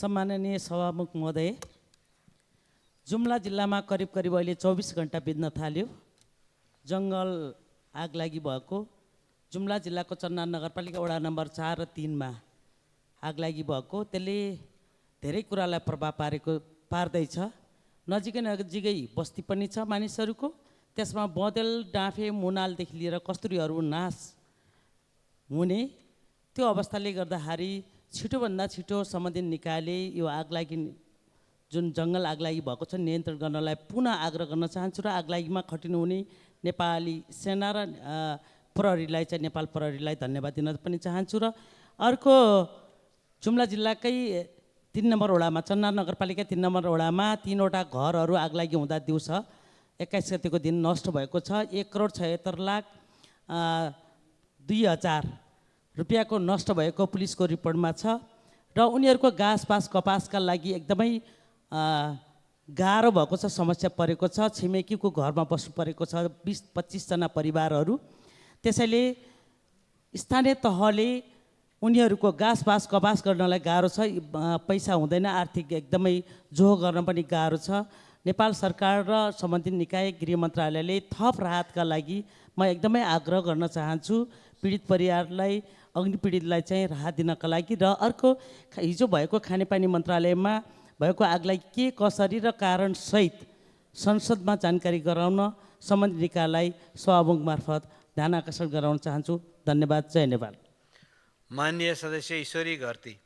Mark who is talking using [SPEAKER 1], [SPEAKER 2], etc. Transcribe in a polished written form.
[SPEAKER 1] सम्माननीय सभामुख महोदय, जुम्ला जिल्लामा करिब अहिले 24 घण्टा बित्न थाल्यो। जङ्गल आगलागी भएको जुम्ला जिल्लाको चन्नान नगरपालिका वडा नम्बर 4 र 3 मा आगलागी भएको, त्यसले धेरै कुरालाई प्रभाव पार्दैछ। नजिकै बस्ती पनि छ मानिसहरूको, त्यसमा बँदेल डाँफे मुनालदेखि लिएर कस्तुरीहरू नाश हुने, त्यो अवस्थाले गर्दाखेरि छिटोभन्दा छिटो सम्बन्धित निकायले यो आगलागी जुन जङ्गल आगलागी भएको छ नियन्त्रण गर्नलाई पुनः आग्रह गर्न चाहन्छु र आगलागीमा खटिनुहुने नेपाली सेना र प्रहरीलाई चाहिँ नेपाल प्रहरीलाई धन्यवाद दिन पनि चाहन्छु। र अर्को जुम्ला जिल्लाकै 3 नम्बर वडामा चन्नान नगरपालिका 3 नम्बर वडामा 3वटा घरहरू आगलागी हुँदा दिउँसो 21 गतेको दिन नष्ट भएको छ। 1,76,02,000 रुपियाँको नष्ट भएको पुलिसको रिपोर्टमा छ र उनीहरूको घाँसपास कपासका लागि एकदमै गाह्रो भएको छ, समस्या परेको छ। छिमेकीको घरमा बस्नु परेको छ 20-25 जना परिवारहरू। त्यसैले स्थानीय तहले उनीहरूको घाँसपास कपास गर्नलाई गाह्रो छ, पैसा हुँदैन, आर्थिक एकदमै जोहो गर्न पनि गाह्रो छ। नेपाल सरकार र सम्बन्धित निकाय गृह मन्त्रालयले थप राहतका लागि म एकदमै आग्रह गर्न चाहन्छु। पीडित परिवारलाई, अग्निपीडितलाई चाहिँ राहत दिनका लागि। र अर्को, हिजो भएको खानेपानी मन्त्रालयमा भएको आगलाई के कसरी र कारण सहित संसदमा जानकारी गराउन सम्बन्धित निकायलाई सभामुख मार्फत ध्यान आकर्षण गराउन चाहन्छु। धन्यवाद। जय नेपाल।
[SPEAKER 2] माननीय सदस्य ईश्वरी घरती।